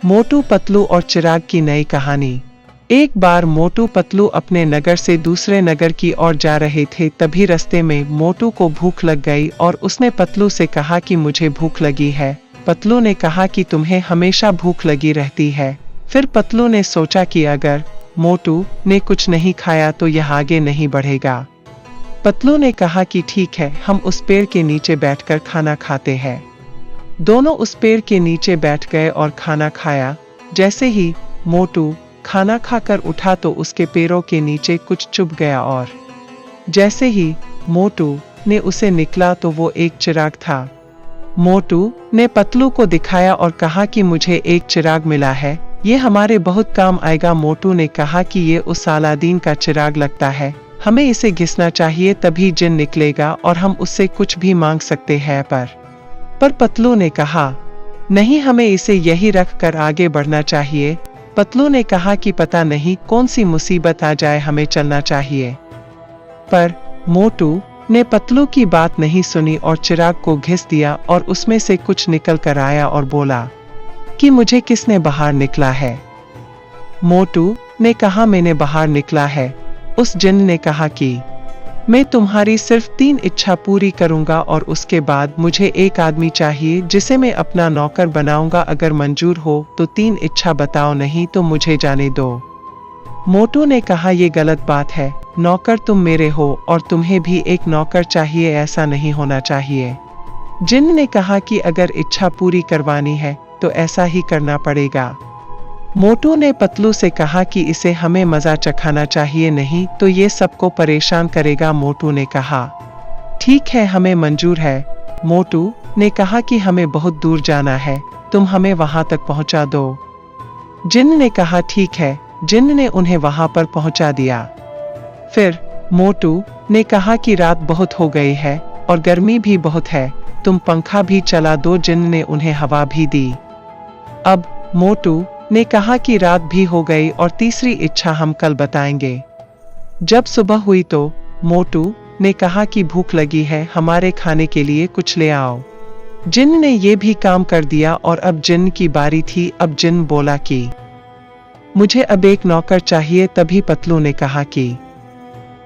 मोटू पतलू और चिराग की नई कहानी। एक बार मोटू पतलू अपने नगर से दूसरे नगर की ओर जा रहे थे। तभी रास्ते में मोटू को भूख लग गई और उसने पतलू से कहा कि मुझे भूख लगी है। पतलू ने कहा कि तुम्हें हमेशा भूख लगी रहती है। फिर पतलू ने सोचा कि अगर मोटू ने कुछ नहीं खाया तो यह आगे नहीं बढ़ेगा। पतलू ने कहा कि ठीक है, हम उस पेड़ के नीचे बैठकर खाना खाते हैं। दोनों उस पेड़ के नीचे बैठ गए और खाना खाया। जैसे ही मोटू खाना खाकर उठा तो उसके पैरों के नीचे कुछ चुभ गया और जैसे ही मोटू ने उसे निकला तो वो एक चिराग था। मोटू ने पतलू को दिखाया और कहा कि मुझे एक चिराग मिला है, ये हमारे बहुत काम आएगा। मोटू ने कहा कि ये उस अलादीन का चिराग लगता है, हमें इसे घिसना चाहिए, तभी जिन निकलेगा और हम उससे कुछ भी मांग सकते हैं। पर पतलू ने कहा नहीं, हमें इसे यही रख कर आगे बढ़ना चाहिए। पतलू ने कहा कि पता नहीं कौन सी मुसीबत आ जाए, हमें चलना चाहिए। पर मोटू ने पतलू की बात नहीं सुनी और चिराग को घिस दिया और उसमें से कुछ निकल कर आया और बोला कि मुझे किसने बाहर निकला है। मोटू ने कहा मैंने बाहर निकला है। उस जिन ने कहा कि मैं तुम्हारी सिर्फ 3 इच्छा पूरी करूंगा और उसके बाद मुझे एक आदमी चाहिए जिसे मैं अपना नौकर बनाऊंगा। अगर मंजूर हो तो 3 इच्छा बताओ, नहीं तो मुझे जाने दो। मोटू ने कहा यह गलत बात है, नौकर तुम मेरे हो और तुम्हें भी एक नौकर चाहिए, ऐसा नहीं होना चाहिए। जिन ने कहा कि अगर इच्छा पूरी करवानी है तो ऐसा ही करना पड़ेगा। मोटू ने पतलू से कहा कि इसे हमें मजा चखाना चाहिए, नहीं तो ये सबको परेशान करेगा। मोटू ने कहा ठीक है, हमें मंजूर है। मोटू ने कहा कि हमें बहुत दूर जाना है, तुम हमें वहां तक पहुंचा दो। जिन ने कहा ठीक है। जिन ने उन्हें वहां पर पहुंचा दिया। फिर मोटू ने कहा कि रात बहुत हो गई है और गर्मी भी बहुत है, तुम पंखा भी चला दो। जिन ने उन्हें हवा भी दी। अब मोटू ने कहा कि रात भी हो गई और तीसरी इच्छा हम कल बताएंगे। जब सुबह हुई तो मोटू ने कहा कि भूख लगी है, हमारे खाने के लिए कुछ ले आओ। जिन ने ये भी काम कर दिया और अब जिन की बारी थी। अब जिन बोला कि मुझे अब एक नौकर चाहिए। तभी पतलू ने कहा कि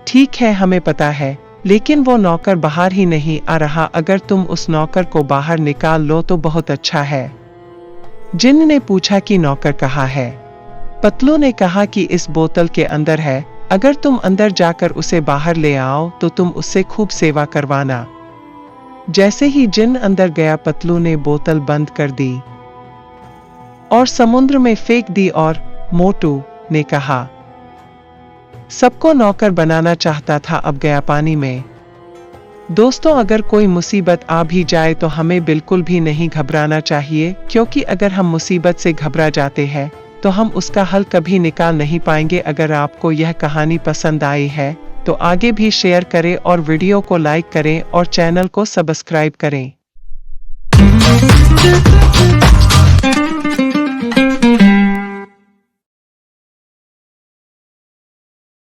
ठीक है, हमें पता है, लेकिन वो नौकर बाहर ही नहीं आ रहा, अगर तुम उस नौकर को बाहर निकाल लो तो बहुत अच्छा है। जिन ने पूछा कि नौकर कहाँ है। पतलू ने कहा कि इस बोतल के अंदर है, अगर तुम अंदर जाकर उसे बाहर ले आओ तो तुम उससे खूब सेवा करवाना। जैसे ही जिन अंदर गया, पतलू ने बोतल बंद कर दी और समुद्र में फेंक दी। और मोटू ने कहा सबको नौकर बनाना चाहता था, अब गया पानी में। दोस्तों, अगर कोई मुसीबत आ भी जाए तो हमें बिल्कुल भी नहीं घबराना चाहिए, क्योंकि अगर हम मुसीबत से घबरा जाते हैं तो हम उसका हल कभी निकाल नहीं पाएंगे। अगर आपको यह कहानी पसंद आई है तो आगे भी शेयर करें और वीडियो को लाइक करें और चैनल को सब्सक्राइब करें।